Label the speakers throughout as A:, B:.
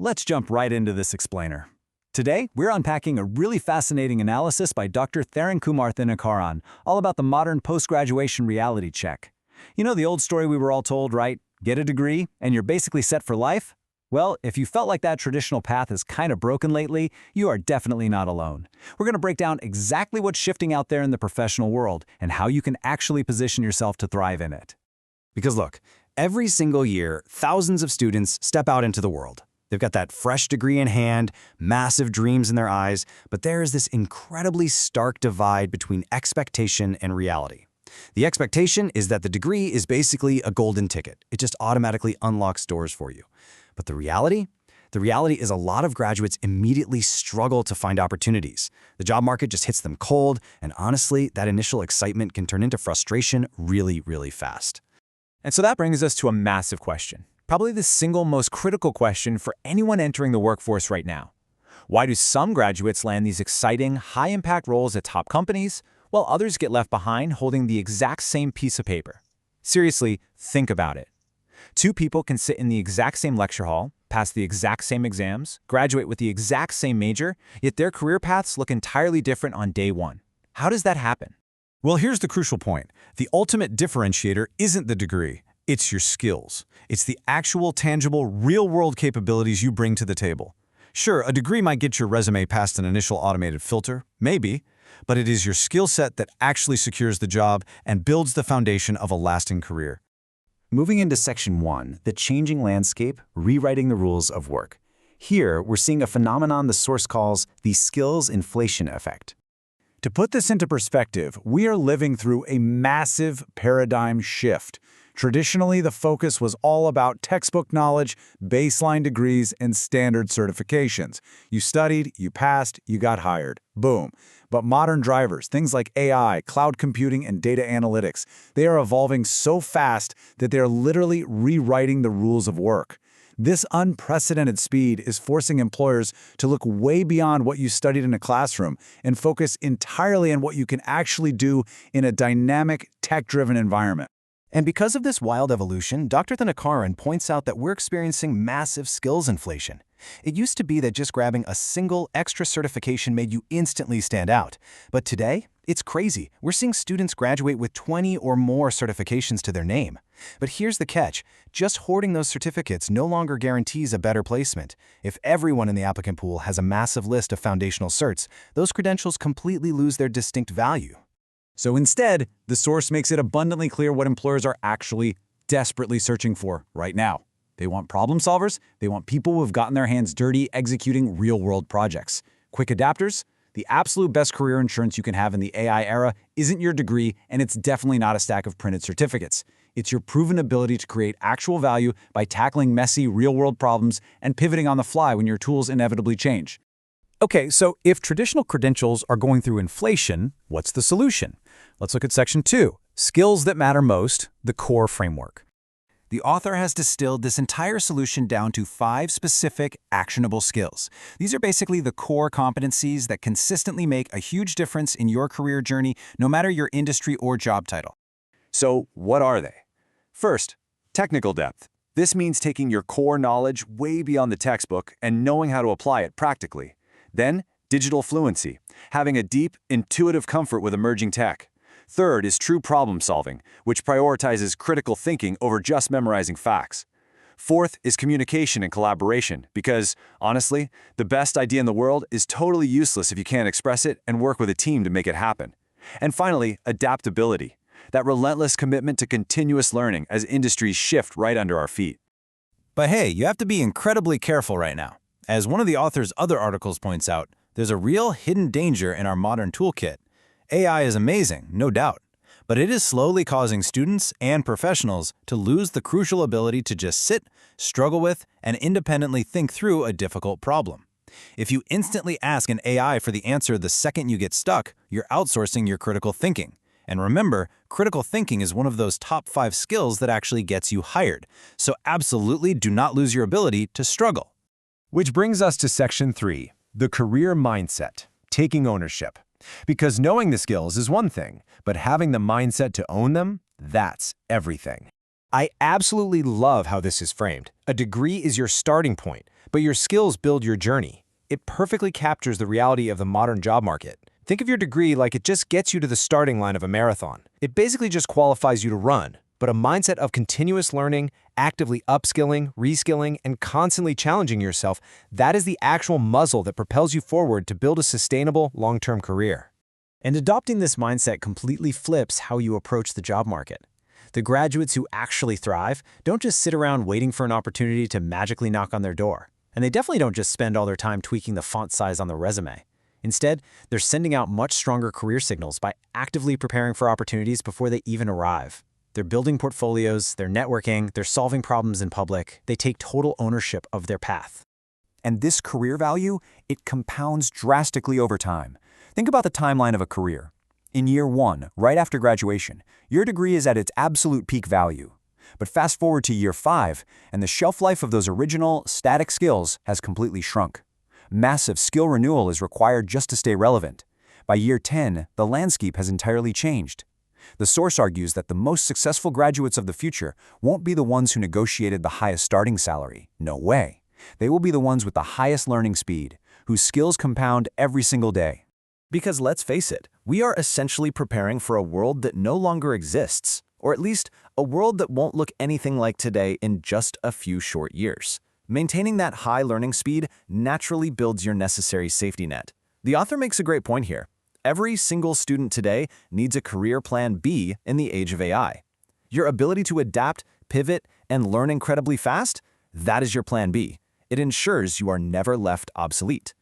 A: Let's jump right into this explainer. Today, we're unpacking a really fascinating analysis by Dr. Kumar Thinakaran, all about the modern post-graduation reality check. You know the old story we were all told, right? Get a degree, and you're basically set for life? Well, if you felt like that traditional path is kind of broken lately, you are definitely not alone. We're going to break down exactly what's shifting out there in the professional world and how you can actually position yourself to thrive in it.
B: Because look, every single year, thousands of students step out into the world. They've got that fresh degree in hand, massive dreams in their eyes, but there is this incredibly stark divide between expectation and reality. The expectation is that the degree is basically a golden ticket. It just automatically unlocks doors for you. But the reality? The reality is a lot of graduates immediately struggle to find opportunities. The job market just hits them cold, and honestly, that initial excitement can turn into frustration really, really fast.
C: And so that brings us to a massive question. Probably the single most critical question for anyone entering the workforce right now. Why do some graduates land these exciting, high-impact roles at top companies, while others get left behind holding the exact same piece of paper? Seriously, think about it. Two people can sit in the exact same lecture hall, pass the exact same exams, graduate with the exact same major, yet their career paths look entirely different on day one. How does that happen?
A: Well, here's the crucial point. The ultimate differentiator isn't the degree. It's your skills. It's the actual, tangible, real-world capabilities you bring to the table. Sure, a degree might get your resume past an initial automated filter, maybe, but it is your skill set that actually secures the job and builds the foundation of a lasting career.
B: Moving into Section 1, the changing landscape, rewriting the rules of work. Here, we're seeing a phenomenon the source calls the skills inflation effect.
A: To put this into perspective, we are living through a massive paradigm shift. Traditionally, the focus was all about textbook knowledge, baseline degrees, and standard certifications. You studied, you passed, you got hired. Boom. But modern drivers, things like AI, cloud computing, and data analytics, they are evolving so fast that they are literally rewriting the rules of work. This unprecedented speed is forcing employers to look way beyond what you studied in a classroom and focus entirely on what you can actually do in a dynamic, tech-driven environment.
B: And because of this wild evolution, Dr. Thinakaran points out that we're experiencing massive skills inflation. It used to be that just grabbing a single extra certification made you instantly stand out. But today, it's crazy. We're seeing students graduate with 20 or more certifications to their name. But here's the catch. Just hoarding those certificates no longer guarantees a better placement. If everyone in the applicant pool has a massive list of foundational certs, those credentials completely lose their distinct value.
A: So instead, the source makes it abundantly clear what employers are actually desperately searching for right now. They want problem solvers. They want people who have gotten their hands dirty executing real-world projects. Quick adapters. The absolute best career insurance you can have in the AI era isn't your degree, and it's definitely not a stack of printed certificates. It's your proven ability to create actual value by tackling messy, real-world problems and pivoting on the fly when your tools inevitably change. Okay, so if traditional credentials are going through inflation, what's the solution? Let's look at Section 2, Skills That Matter Most, the Core Framework. The author has distilled this entire solution down to 5 specific, actionable skills. These are basically the core competencies that consistently make a huge difference in your career journey, no matter your industry or job title.
D: So, what are they? First, technical depth. This means taking your core knowledge way beyond the textbook and knowing how to apply it practically. Then, digital fluency, having a deep, intuitive comfort with emerging tech. Third is true problem solving, which prioritizes critical thinking over just memorizing facts. Fourth is communication and collaboration, because, honestly, the best idea in the world is totally useless if you can't express it and work with a team to make it happen. And finally, adaptability, that relentless commitment to continuous learning as industries shift right under our feet.
A: But hey, you have to be incredibly careful right now. As one of the author's other articles points out, there's a real hidden danger in our modern toolkit. AI is amazing, no doubt, but it is slowly causing students and professionals to lose the crucial ability to just sit, struggle with, and independently think through a difficult problem. If you instantly ask an AI for the answer the second you get stuck, you're outsourcing your critical thinking. And remember, critical thinking is one of those top 5 skills that actually gets you hired. So absolutely do not lose your ability to struggle.
E: Which brings us to Section 3, the career mindset, taking ownership. Because knowing the skills is one thing, but having the mindset to own them, that's everything. I absolutely love how this is framed. A degree is your starting point, but your skills build your journey. It perfectly captures the reality of the modern job market. Think of your degree like it just gets you to the starting line of a marathon. It basically just qualifies you to run, but a mindset of continuous learning, actively upskilling, reskilling, and constantly challenging yourself, that is the actual muzzle that propels you forward to build a sustainable, long-term career.
B: And adopting this mindset completely flips how you approach the job market. The graduates who actually thrive don't just sit around waiting for an opportunity to magically knock on their door. And they definitely don't just spend all their time tweaking the font size on the resume. Instead, they're sending out much stronger career signals by actively preparing for opportunities before they even arrive. They're building portfolios, they're networking, they're solving problems in public. They take total ownership of their path.
D: And this career value, it compounds drastically over time. Think about the timeline of a career. In year 1, right after graduation, your degree is at its absolute peak value. But fast forward to year 5, and the shelf life of those original, static skills has completely shrunk. Massive skill renewal is required just to stay relevant. By year 10, the landscape has entirely changed. The source argues that the most successful graduates of the future won't be the ones who negotiated the highest starting salary. No way. They will be the ones with the highest learning speed, whose skills compound every single day.
F: Because let's face it, we are essentially preparing for a world that no longer exists, or at least a world that won't look anything like today in just a few short years. Maintaining that high learning speed naturally builds your necessary safety net. The author makes a great point here. Every single student today needs a career plan B in the age of AI. Your ability to adapt, pivot, and learn incredibly fast, that is your plan B. It ensures you are never left obsolete.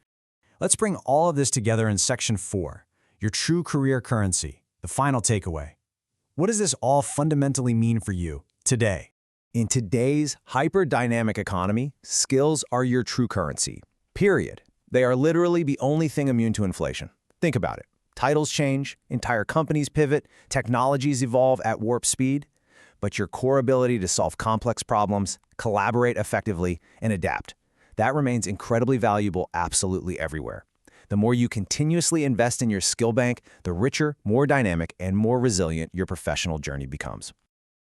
B: Let's bring all of this together in Section 4, your true career currency, the final takeaway. What does this all fundamentally mean for you today?
F: In today's hyper-dynamic economy, skills are your true currency. Period. They are literally the only thing immune to inflation. Think about it. Titles change, entire companies pivot, technologies evolve at warp speed, but your core ability to solve complex problems, collaborate effectively, and adapt, that remains incredibly valuable absolutely everywhere. The more you continuously invest in your skill bank, the richer, more dynamic, and more resilient your professional journey becomes.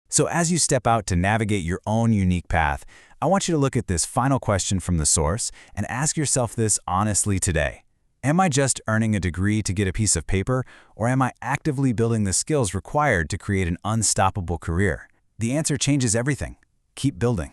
A: So as you step out to navigate your own unique path, I want you to look at this final question from the source and ask yourself this honestly today. Am I just earning a degree to get a piece of paper, or am I actively building the skills required to create an unstoppable career? The answer changes everything. Keep building.